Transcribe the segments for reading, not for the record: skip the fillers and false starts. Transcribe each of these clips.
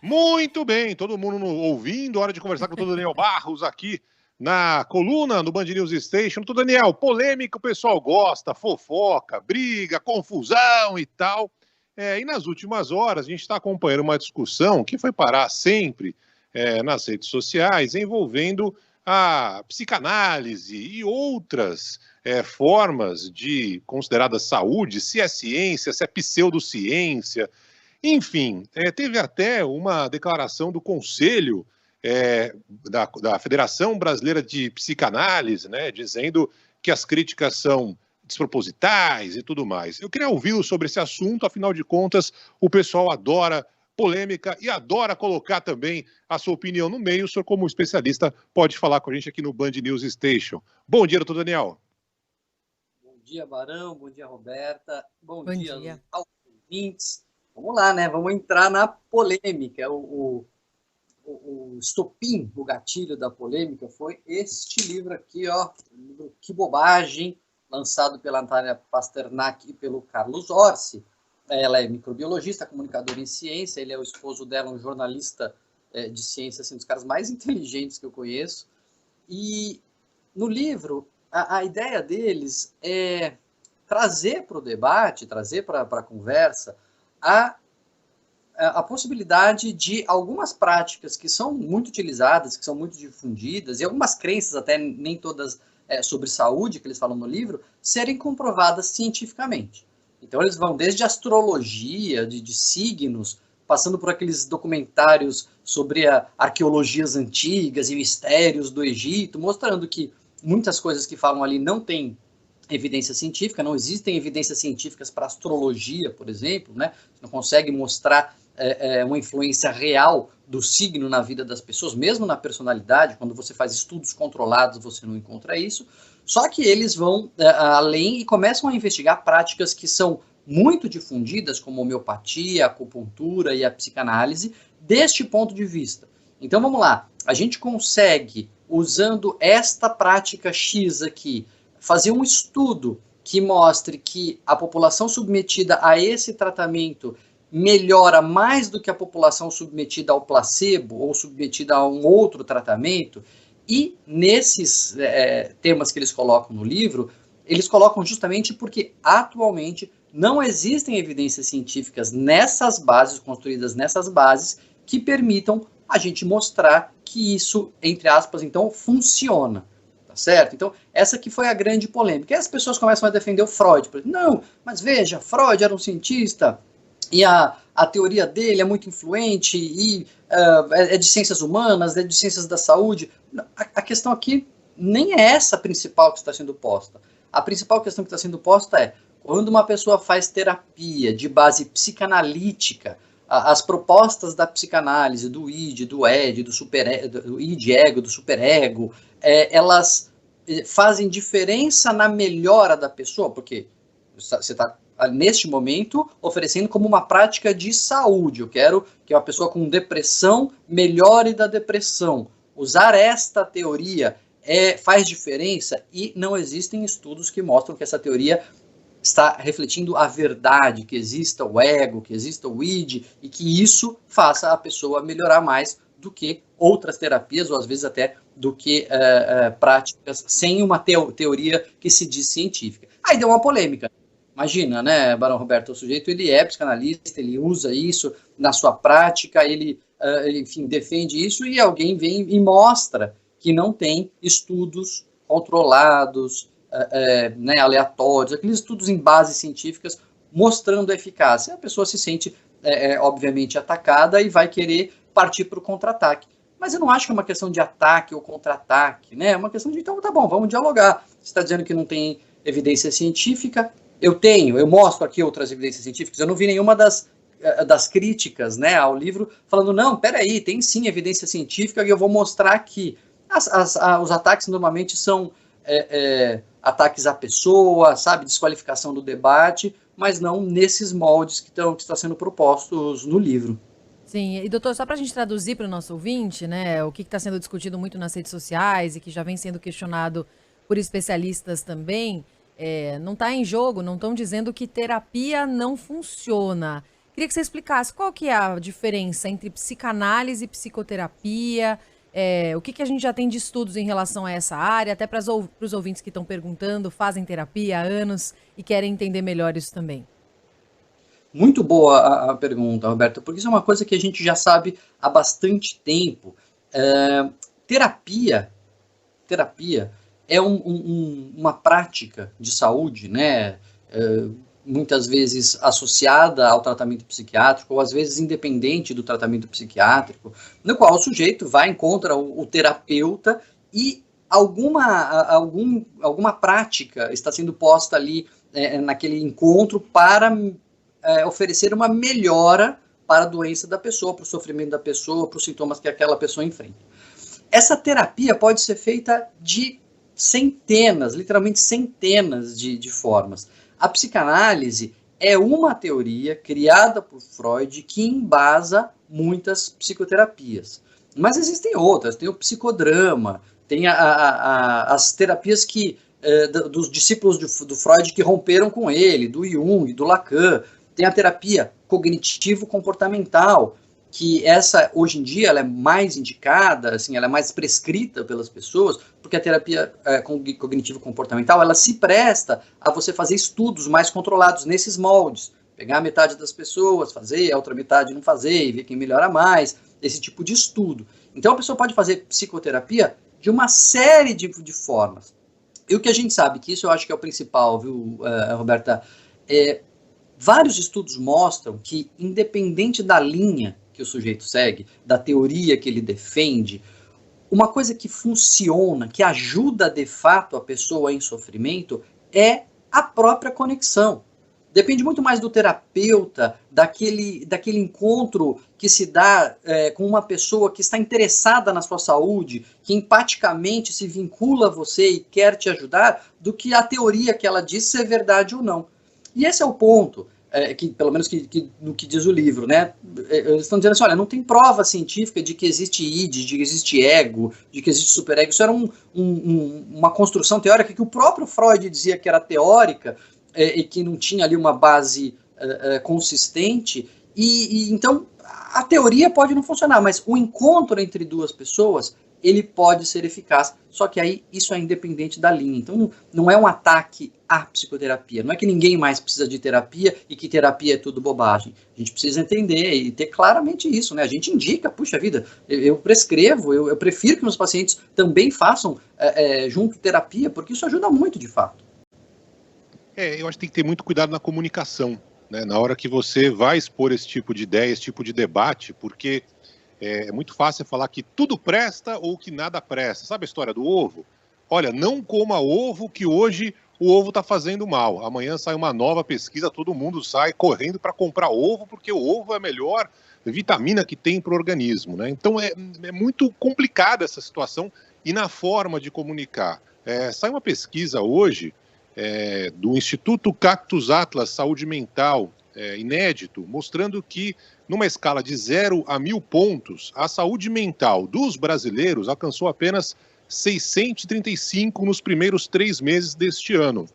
Muito bem, todo mundo ouvindo, hora de conversar com o Dr. Daniel Barros aqui na coluna do Band News Station. Doutor Daniel, polêmica o pessoal gosta, fofoca, briga, confusão e tal. E nas últimas horas a gente está acompanhando uma discussão que foi parar sempre nas redes sociais envolvendo a psicanálise e outras formas de considerada saúde, se é ciência, se é pseudociência. Enfim, teve até uma declaração do Conselho da Federação Brasileira de Psicanálise, né, dizendo que as críticas são despropositais e tudo mais. Eu queria ouvi-lo sobre esse assunto, afinal de contas, o pessoal adora polêmica e adora colocar também a sua opinião no meio. O senhor, como especialista, pode falar com a gente aqui no Band News Station. Bom dia, doutor Daniel. Bom dia, Barão. Bom dia, Roberta. Bom dia aos ouvintes. Vamos lá, né? Vamos entrar na polêmica. O estopim, o gatilho da polêmica foi este livro aqui, ó. Livro Que Bobagem, lançado pela Natália Pasternak e pelo Carlos Orsi. Ela é microbiologista, comunicadora em ciência. Ele é o esposo dela, um jornalista de ciência, assim, dos caras mais inteligentes que eu conheço. E no livro, a ideia deles é trazer para o debate, trazer para a conversa a possibilidade de algumas práticas que são muito utilizadas, que são muito difundidas, e algumas crenças, até nem todas sobre saúde, que eles falam no livro, serem comprovadas cientificamente. Então, eles vão desde astrologia, de signos, passando por aqueles documentários sobre arqueologias antigas e mistérios do Egito, mostrando que muitas coisas que falam ali não têm evidência científica, não existem evidências científicas para astrologia, por exemplo, né? Você não consegue mostrar uma influência real do signo na vida das pessoas, mesmo na personalidade. Quando você faz estudos controlados, você não encontra isso. Só que eles vão além e começam a investigar práticas que são muito difundidas, como a homeopatia, a acupuntura e a psicanálise, deste ponto de vista. Então, vamos lá. A gente consegue, usando esta prática X aqui, fazer um estudo que mostre que a população submetida a esse tratamento melhora mais do que a população submetida ao placebo ou submetida a um outro tratamento. E nesses temas que eles colocam no livro, eles colocam justamente porque atualmente não existem evidências científicas nessas bases, construídas nessas bases, que permitam a gente mostrar que isso, entre aspas, então, funciona. Certo? Então, essa que foi a grande polêmica. E as pessoas começam a defender o Freud. Não, mas veja, Freud era um cientista e a teoria dele é muito influente e é de ciências humanas, é de ciências da saúde. A questão aqui nem é essa a principal que está sendo posta. A principal questão que está sendo posta é quando uma pessoa faz terapia de base psicanalítica, as propostas da psicanálise, do id, do ed, do id, ego, do superego, elas fazem diferença na melhora da pessoa, porque você está, neste momento, oferecendo como uma prática de saúde. Eu quero que uma pessoa com depressão melhore da depressão. Usar esta teoria faz diferença e não existem estudos que mostram que essa teoria está refletindo a verdade, que exista o ego, que exista o id, e que isso faça a pessoa melhorar mais do que outras terapias, ou às vezes até do que práticas sem uma teoria que se diz científica. Aí deu uma polêmica. Imagina, né, Barão Roberto, o sujeito ele é psicanalista, ele usa isso na sua prática, ele enfim, defende isso, e alguém vem e mostra que não tem estudos controlados, né, aleatórios, aqueles estudos em bases científicas mostrando a eficácia. A pessoa se sente, obviamente, atacada e vai querer partir para o contra-ataque. Mas eu não acho que é uma questão de ataque ou contra-ataque, né? É uma questão de, então, tá bom, vamos dialogar. Você está dizendo que não tem evidência científica, eu mostro aqui outras evidências científicas, eu não vi nenhuma das críticas, né, ao livro falando, não, peraí, tem sim evidência científica e eu vou mostrar aqui. Os ataques normalmente são ataques à pessoa, sabe, desqualificação do debate, mas não nesses moldes que estão sendo propostos no livro. Sim, e doutor, só para a gente traduzir para o nosso ouvinte, né, o que está sendo discutido muito nas redes sociais e que já vem sendo questionado por especialistas também, não está em jogo, não estão dizendo que terapia não funciona. Queria que você explicasse qual que é a diferença entre psicanálise e psicoterapia, o que a gente já tem de estudos em relação a essa área, até para os ouvintes que estão perguntando, fazem terapia há anos e querem entender melhor isso também. Muito boa a pergunta, Roberto, porque isso é uma coisa que a gente já sabe há bastante tempo. Terapia é uma prática de saúde, né? Muitas vezes associada ao tratamento psiquiátrico, ou às vezes independente do tratamento psiquiátrico, no qual o sujeito vai, encontra o terapeuta e alguma prática está sendo posta ali naquele encontro para oferecer uma melhora para a doença da pessoa, para o sofrimento da pessoa, para os sintomas que aquela pessoa enfrenta. Essa terapia pode ser feita de centenas, literalmente centenas de formas. A psicanálise é uma teoria criada por Freud que embasa muitas psicoterapias. Mas existem outras, tem o psicodrama, tem as terapias dos discípulos do Freud que romperam com ele, do Jung, do Lacan. Tem a terapia cognitivo-comportamental, que essa, hoje em dia, ela é mais indicada, assim, ela é mais prescrita pelas pessoas, porque a terapia cognitivo-comportamental, ela se presta a você fazer estudos mais controlados nesses moldes. Pegar a metade das pessoas, fazer, a outra metade não fazer, e ver quem melhora mais, esse tipo de estudo. Então, a pessoa pode fazer psicoterapia de uma série de formas. E o que a gente sabe, que isso eu acho que é o principal, viu, Roberta, vários estudos mostram que, independente da linha que o sujeito segue, da teoria que ele defende, uma coisa que funciona, que ajuda de fato a pessoa em sofrimento, é a própria conexão. Depende muito mais do terapeuta, daquele encontro que se dá com uma pessoa que está interessada na sua saúde, que empaticamente se vincula a você e quer te ajudar, do que a teoria que ela diz ser verdade ou não. E esse é o ponto, que, pelo menos no que diz o livro, né? Eles estão dizendo assim, olha, não tem prova científica de que existe id, de que existe ego, de que existe superego. Isso era uma construção teórica que o próprio Freud dizia que era teórica e que não tinha ali uma base consistente. E então, a teoria pode não funcionar, mas o encontro entre duas pessoas, ele pode ser eficaz, só que aí isso é independente da linha. Então não é um ataque à psicoterapia, não é que ninguém mais precisa de terapia e que terapia é tudo bobagem. A gente precisa entender e ter claramente isso, né? A gente indica, puxa vida, eu prescrevo, eu prefiro que meus pacientes também façam junto terapia, porque isso ajuda muito de fato. Eu acho que tem que ter muito cuidado na comunicação, né? Na hora que você vai expor esse tipo de ideia, esse tipo de debate, porque é muito fácil falar que tudo presta ou que nada presta. Sabe a história do ovo? Olha, não coma ovo, que hoje o ovo está fazendo mal. Amanhã sai uma nova pesquisa, todo mundo sai correndo para comprar ovo, porque o ovo é a melhor vitamina que tem para o organismo, né? Então é muito complicada essa situação e na forma de comunicar. Sai uma pesquisa hoje do Instituto Cactus Atlas Saúde Mental, inédito, mostrando que numa escala de 0 a 1.000 pontos, a saúde mental dos brasileiros alcançou apenas 635 nos primeiros 3 meses deste ano.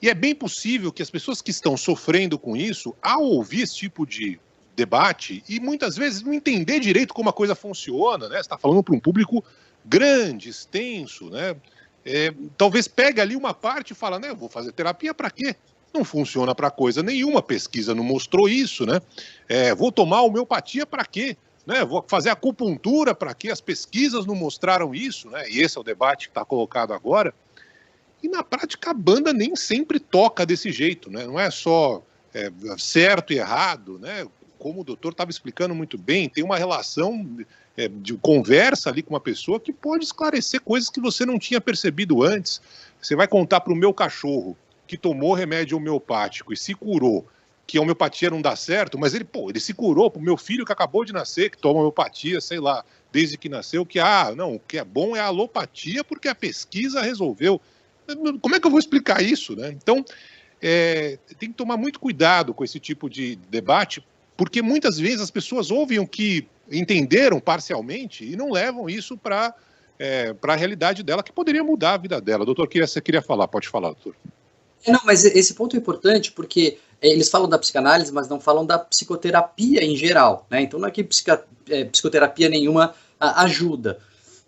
E é bem possível que as pessoas que estão sofrendo com isso, ao ouvir esse tipo de debate, e muitas vezes não entender direito como a coisa funciona, né? Você está falando para um público grande, extenso, né? Talvez pegue ali uma parte e fala, né, eu vou fazer terapia para quê? Não funciona para coisa nenhuma, pesquisa não mostrou isso, né? Vou tomar homeopatia para quê? Né? Vou fazer acupuntura para quê? As pesquisas não mostraram isso, né? E esse é o debate que está colocado agora. E na prática a banda nem sempre toca desse jeito, né? Não é só certo e errado, né? Como o doutor estava explicando muito bem, tem uma relação de conversa ali com uma pessoa que pode esclarecer coisas que você não tinha percebido antes. Você vai contar para o meu cachorro que tomou remédio homeopático e se curou, que a homeopatia não dá certo, mas ele se curou, pro meu filho que acabou de nascer, que toma homeopatia, sei lá, desde que nasceu, o que é bom é a alopatia, porque a pesquisa resolveu. Como é que eu vou explicar isso, né? Então, tem que tomar muito cuidado com esse tipo de debate, porque muitas vezes as pessoas ouvem o que entenderam parcialmente e não levam isso para a realidade dela, que poderia mudar a vida dela. Doutor, você queria falar, pode falar, doutor. Não, mas esse ponto é importante porque eles falam da psicanálise, mas não falam da psicoterapia em geral, né? Então não é que psicoterapia nenhuma ajuda.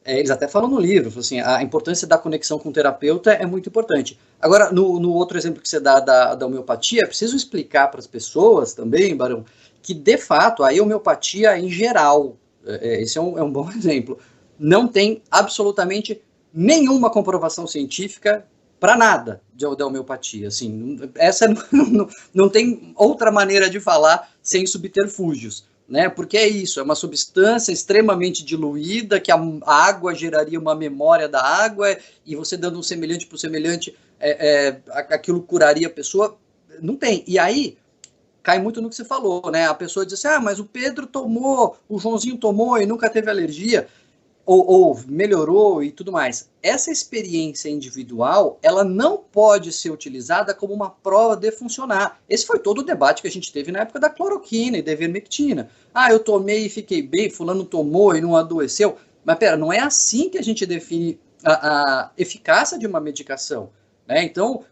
Eles até falam no livro, assim, a importância da conexão com o terapeuta é muito importante. Agora, no outro exemplo que você dá da homeopatia, é preciso explicar para as pessoas também, Barão, que de fato a homeopatia em geral, esse é um bom exemplo, não tem absolutamente nenhuma comprovação científica para nada da homeopatia. Assim, essa não tem outra maneira de falar sem subterfúgios. Né? Porque é isso, é uma substância extremamente diluída, que a água geraria uma memória da água, e você dando um semelhante para o semelhante, aquilo curaria a pessoa. Não tem. E aí, cai muito no que você falou, né? A pessoa diz assim, mas o Pedro tomou, o Joãozinho tomou e nunca teve alergia, ou melhorou e tudo mais. Essa experiência individual, ela não pode ser utilizada como uma prova de funcionar. Esse foi todo o debate que a gente teve na época da cloroquina e da ivermectina. Eu tomei e fiquei bem, fulano tomou e não adoeceu. Mas pera, não é assim que a gente define a eficácia de uma medicação. Né? Então,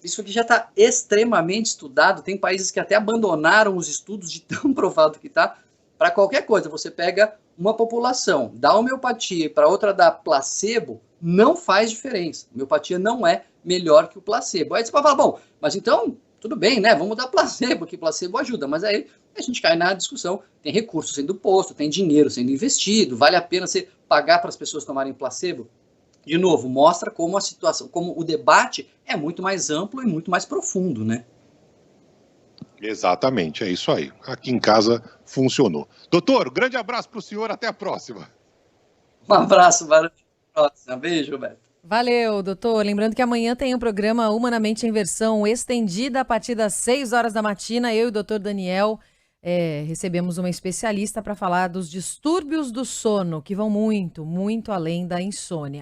isso aqui já está extremamente estudado, tem países que até abandonaram os estudos de tão provado que está. Para qualquer coisa, você pega uma população da homeopatia para outra da placebo, não faz diferença. A homeopatia não é melhor que o placebo. Aí você pode falar, bom, mas então, tudo bem, né? Vamos dar placebo, que placebo ajuda. Mas aí a gente cai na discussão, tem recurso sendo posto, tem dinheiro sendo investido, vale a pena você pagar para as pessoas tomarem placebo? De novo, mostra como a situação, como o debate é muito mais amplo e muito mais profundo, né? Exatamente, é isso aí. Aqui em casa funcionou. Doutor, um grande abraço para o senhor, até a próxima. Um abraço, Barão. Até a próxima. Beijo, Roberto. Valeu, doutor. Lembrando que amanhã tem um programa Humanamente em versão estendida a partir das 6 horas da matina. Eu e o doutor Daniel recebemos uma especialista para falar dos distúrbios do sono, que vão muito, muito além da insônia.